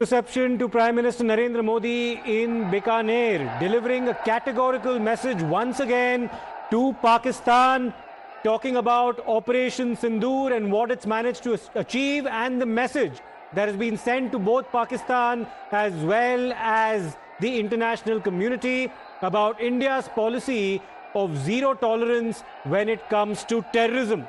Reception to Prime Minister Narendra Modi in Bikaner, delivering a categorical message once again to Pakistan, talking about Operation Sindoor and what it's managed to achieve, and the message that has been sent to both Pakistan as well as the international community about India's policy of zero tolerance when it comes to terrorism.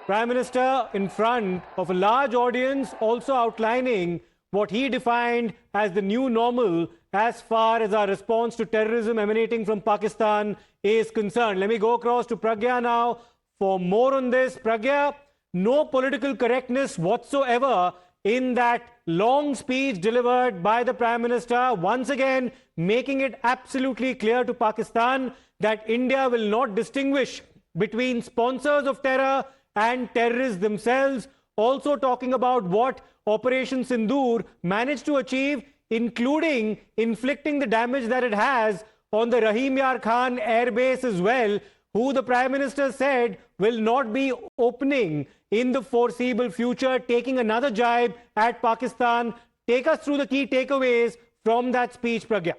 Prime Minister, in front of a large audience, also outlining what he defined as the new normal as far as our response to terrorism emanating from Pakistan is concerned. Let me go across to Pragya now for more on this. Pragya, no political correctness whatsoever in that long speech delivered by the Prime Minister, once again making it absolutely clear to Pakistan that India will not distinguish between sponsors of terror and terrorists themselves. Also talking about what Operation Sindoor managed to achieve, including inflicting the damage that it has on the Rahim Yar Khan Air Base as well, who the Prime Minister said will not be opening in the foreseeable future, taking another jibe at Pakistan. Take us through the key takeaways from that speech, Pragya.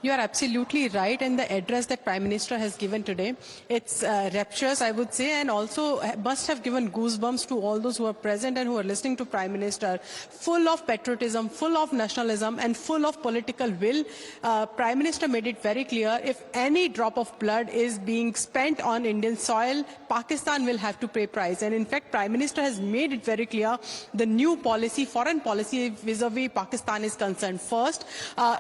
You are absolutely right, and the address that Prime Minister has given today, it's rapturous, I would say, and also must have given goosebumps to all those who are present and who are listening to Prime Minister. Full of patriotism, full of nationalism, and full of political will. Prime Minister made it very clear, if any drop of blood is being spent on Indian soil, Pakistan will have to pay price. And in fact, Prime Minister has made it very clear the new policy, foreign policy vis-a-vis Pakistan is concerned. First,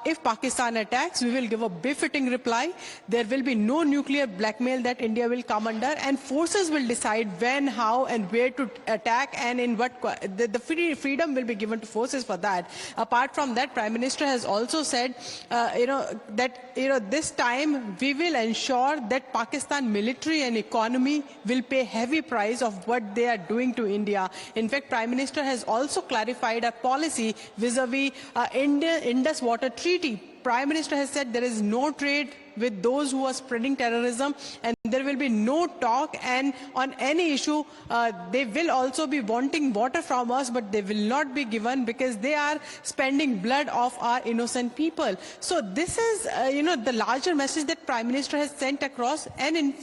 if Pakistan attacks, we will give a befitting reply. There will be no nuclear blackmail that India will come under, and forces will decide when, how, and where to attack, and in what the freedom will be given to forces for that. Apart from that, Prime Minister has also said, this time we will ensure that Pakistan military and economy will pay heavy price of what they are doing to India. In fact, Prime Minister has also clarified a policy vis-a-vis Indus Water Treaty. Prime Minister has said there is no trade with those who are spreading terrorism, and there will be no talk, and on any issue they will also be wanting water from us, but they will not be given because they are spending blood of our innocent people. So this is the larger message that Prime Minister has sent across, and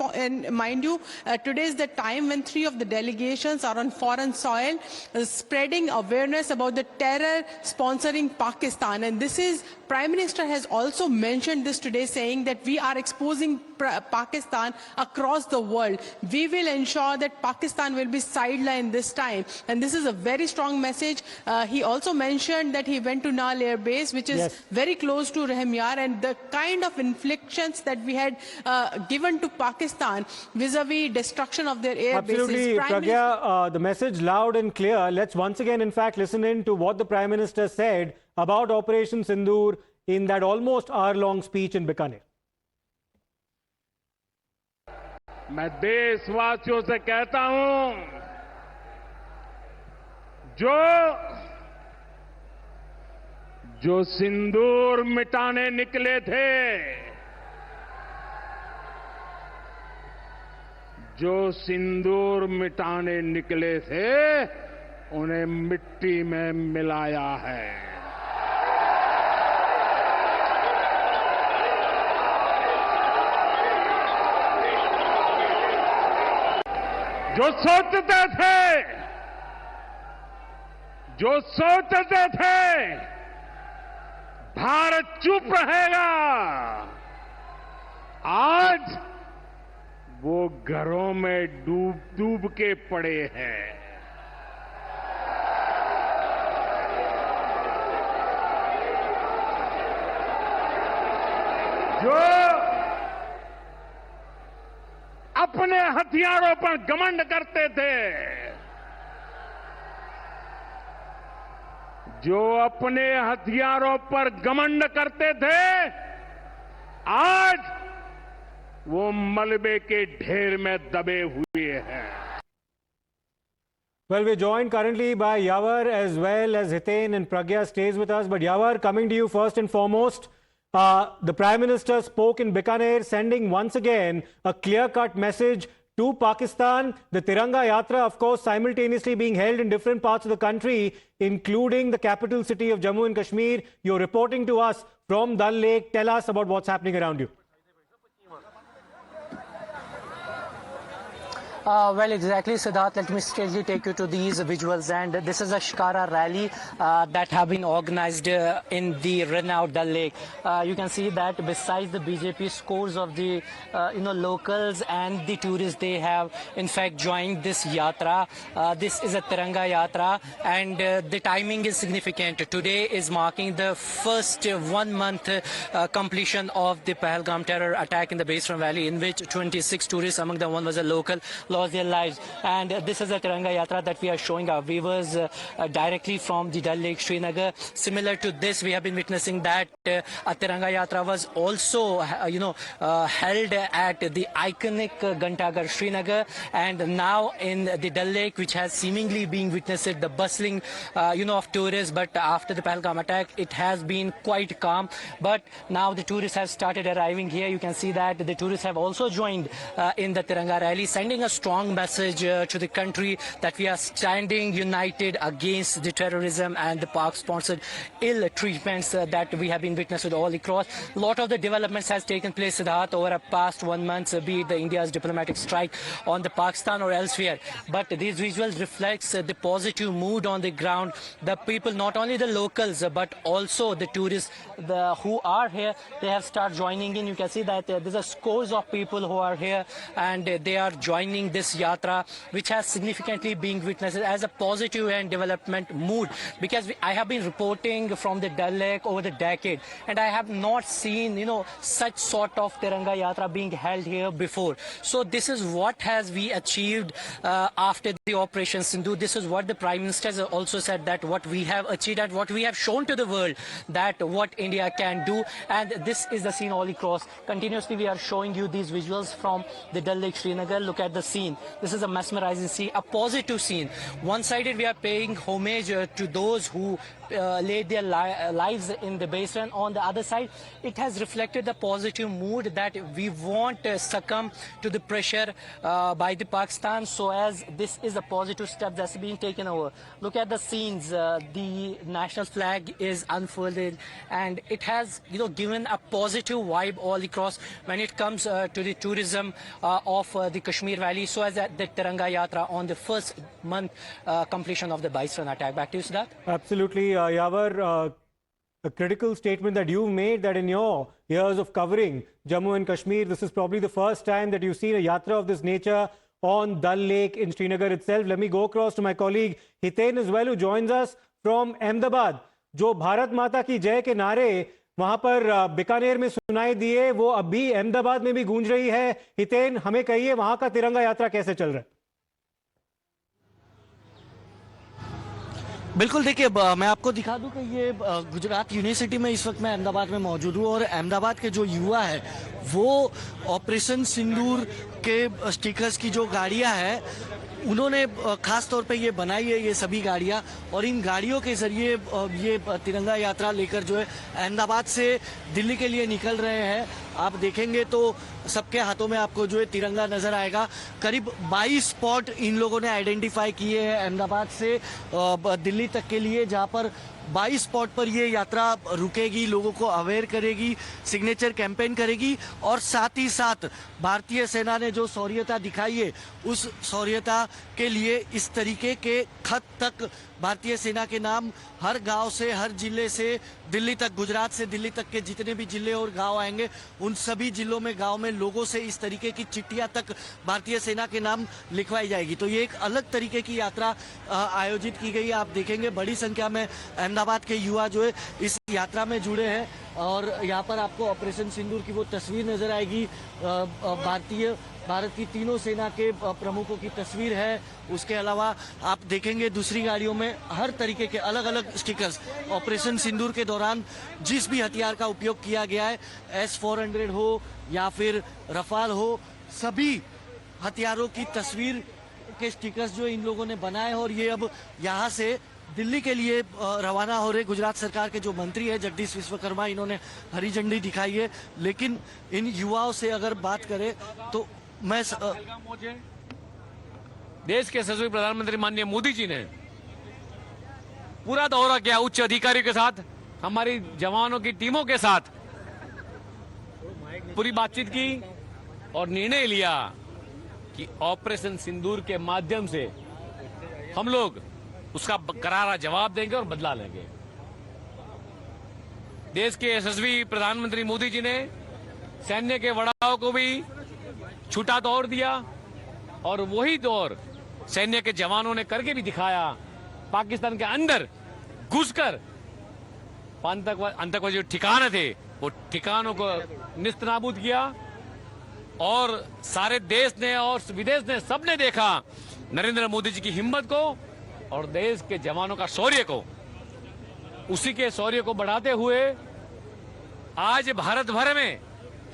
mind you, today is the time when 3 of the delegations are on foreign soil spreading awareness about the terror sponsoring Pakistan. And this is, Prime Minister has also mentioned this today, saying that we are exposing Pakistan across the world. We will ensure that Pakistan will be sidelined this time. And this is a very strong message. He also mentioned that he went to Nal Air Base, which is very close to Rahim Yar, and the kind of inflictions that we had given to Pakistan vis-a-vis destruction of their air bases. Absolutely, Pragya, the message loud and clear. Let's once again, in fact, listen in to what the Prime Minister said about Operation Sindoor in that almost hour-long speech in Bikaner. मैं देशवासियों से कहता हूं, जो सिंदूर मिटाने निकले थे, उन्हें मिट्टी में मिलाया है। जो सोचते थे भारत चुप रहेगा, आज वो घरों में डूब के पड़े हैं। जो अपने हथियारों पर घमंड करते थे, आज वो मलबे के ढेर में दबे हुए हैं। Well, we're joined currently by Yawar as well as Hiten, and Pragya stays with us. But Yawar, coming to you first and foremost, the Prime Minister spoke in Bikaner, sending once again a clear-cut message to Pakistan. The Tiranga Yatra, of course, simultaneously being held in different parts of the country, including the capital city of Jammu and Kashmir. You're reporting to us from Dal Lake. Tell us about what's happening around you. Well, exactly, Siddharth. Let me straightly take you to these visuals. And this is a Shikara rally that have been organized in the renowned Dal Lake. You can see that besides the BJP scores of the locals and the tourists, they have in fact joined this yatra. This is a Tiranga Yatra, and the timing is significant. Today is marking the first 1 month completion of the Pahalgam terror attack in the Basin Valley, in which 26 tourists, among them one was a local, lost their lives. And this is a Tiranga Yatra that we are showing our viewers directly from the Dal Lake, Srinagar. Similar to this, we have been witnessing that a Tiranga Yatra was also, held at the iconic Gantaghar, Srinagar, and now in the Dal Lake, which has seemingly been witnessed the bustling, of tourists. But after the Pahalgam attack, it has been quite calm. But now the tourists have started arriving here. You can see that the tourists have also joined in the Tiranga rally, sending a strong message to the country that we are standing united against the terrorism and the Pak-sponsored ill treatments that we have been witnessing all across. A lot of the developments has taken place, Siddharth, over the past 1 month, be it the India's diplomatic strike on the Pakistan or elsewhere. But these visuals reflects the positive mood on the ground. The people, not only the locals, but also the tourists who are here, they have started joining in. You can see that there's a scores of people who are here, and they are joining this yatra, which has significantly been witnessed as a positive and development mood. Because I have been reporting from the Dal Lake over the decade, and I have not seen, such sort of Tiranga Yatra being held here before. So this is what has we achieved after the Operation Sindhu. This is what the Prime Minister has also said, that what we have achieved and what we have shown to the world, that what India can do. And this is the scene all across. Continuously we are showing you these visuals from the Dal Lake, Srinagar. Look at the scene. This is a mesmerizing scene, a positive scene. One-sided we are paying homage to those who laid their lives in the basin. On the other side, it has reflected the positive mood that we won't succumb to the pressure by the Pakistan, so as this is a positive step that's being taken over. Look at the scenes. The national flag is unfolded, and it has given a positive vibe all across when it comes to the tourism of the Kashmir Valley, so as the Tiranga Yatra on the first month completion of the Baisran attack. Back to you, Siddharth. Absolutely, Yavar. A critical statement that you've made, that in your years of covering Jammu and Kashmir, this is probably the first time that you've seen a yatra of this nature on Dal Lake in Srinagar itself. Let me go across to my colleague Hiten as well, who joins us from Ahmedabad. जो भारत माता की जय के नारे वहां पर बीकानेर में सुनाई दिए, वो अभी अहमदाबाद में भी गूंज रही है. हितेन, हमें कहिए वहां का तिरंगा यात्रा कैसे चल रहा है? बिल्कुल, देखिए मैं आपको दिखा दूं कि ये गुजरात यूनिवर्सिटी में इस वक्त मैं अहमदाबाद में मौजूद हूँ, और अहमदाबाद के जो युवा है वो ऑपरेशन सिंदूर के स्टिकर्स की जो गाड़ियां हैं उन्होंने खास तौर पे ये बनाई है, ये सभी गाड़ियां, और इन गाड़ियों के जरिए ये तिरंगा यात्रा लेकर जो है अहमदाबाद से दिल्ली के लिए निकल रहे हैं. आप देखेंगे तो सबके हाथों में आपको जो है तिरंगा नजर आएगा. करीब 22 स्पॉट इन लोगों ने आइडेंटिफाई किए हैं अहमदाबाद से दिल्ली तक के लिए, जहां पर 22 स्पॉट पर ये यात्रा रुकेगी, लोगों को अवेयर करेगी, सिग्नेचर कैंपेन करेगी, और साथ ही साथ भारतीय सेना ने जो शौर्यता दिखाई है उस शौर्यता के लिए इस तरीके के खत तक भारतीय सेना के नाम हर गांव से, हर जिले से दिल्ली तक, गुजरात से दिल्ली तक के जितने भी जिले और गांव आएंगे उन सभी जिलों में, गांव में लोगों से इस तरीके की चिट्ठियां तक भारतीय सेना के नाम लिखवाई जाएगी. तो ये एक अलग तरीके की यात्रा आयोजित की गई है. आप देखेंगे बड़ी संख्या में अहमदाबाद के युवा जो है इस यात्रा में जुड़े हैं, और यहाँ पर आपको ऑपरेशन सिंदूर की वो तस्वीर नजर आएगी. भारत की तीनों सेना के प्रमुखों की तस्वीर है. उसके अलावा आप देखेंगे दूसरी गाड़ियों में हर तरीके के अलग अलग स्टिकर्स ऑपरेशन सिंदूर के दौरान जिस भी हथियार का उपयोग किया गया है, S-400 हो या फिर रफाल हो, सभी हथियारों की तस्वीर के स्टिकर्स जो इन लोगों ने बनाए हैं, और ये अब यहाँ से दिल्ली के लिए रवाना हो रहे. गुजरात सरकार के जो मंत्री है जगदीश विश्वकर्मा, इन्होंने हरी झंडी दिखाई है. लेकिन इन युवाओं से अगर बात करें तो मैं देश के यशस्वी प्रधानमंत्री माननीय मोदी जी ने पूरा दौरा किया उच्च अधिकारियों के साथ, हमारी जवानों की टीमों के साथ पूरी बातचीत की और निर्णय लिया कि ऑपरेशन सिंदूर के माध्यम से हम लोग उसका करारा जवाब देंगे और बदला लेंगे। देश के यशस्वी प्रधानमंत्री मोदी जी ने सैन्य के वड़ाओं को भी छूटा दौर दिया और वही दौर सैन्य के जवानों ने करके भी दिखाया। पाकिस्तान के अंदर घुसकर आतंकवादी जो ठिकाने थे वो ठिकानों को निस्तनाबूद किया और सारे देश ने और विदेश ने सबने देखा नरेंद्र मोदी जी की हिम्मत को और देश के जवानों का शौर्य को। उसी के शौर्य को बढ़ाते हुए आज भारत भर में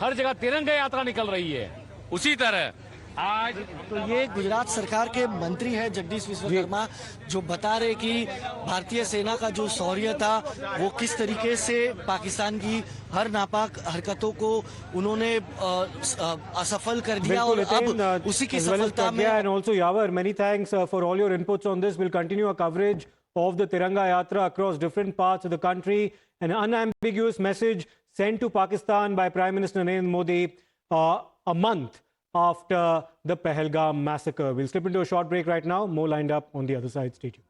हर जगह तिरंगा यात्रा निकल रही है। उसी तरह आज तो ये गुजरात सरकार के मंत्री है जगदीश विश्वकर्मा जो बता रहे कि भारतीय सेना का जो शौर्य था वो किस तरीके से पाकिस्तान की हर नापाक हरकतों को उन्होंने असफल कर दिया और अब उसी की सफलता में। And also Yavar, many thanks for all your inputs on this. We'll continue our coverage of the Tiranga Yatra across different parts of the country. An unambiguous message sent to Pakistan by Prime Minister Narendra Modi a month after the Pahalgam massacre. We'll slip into a short break right now. More lined up on the other side. Stay tuned.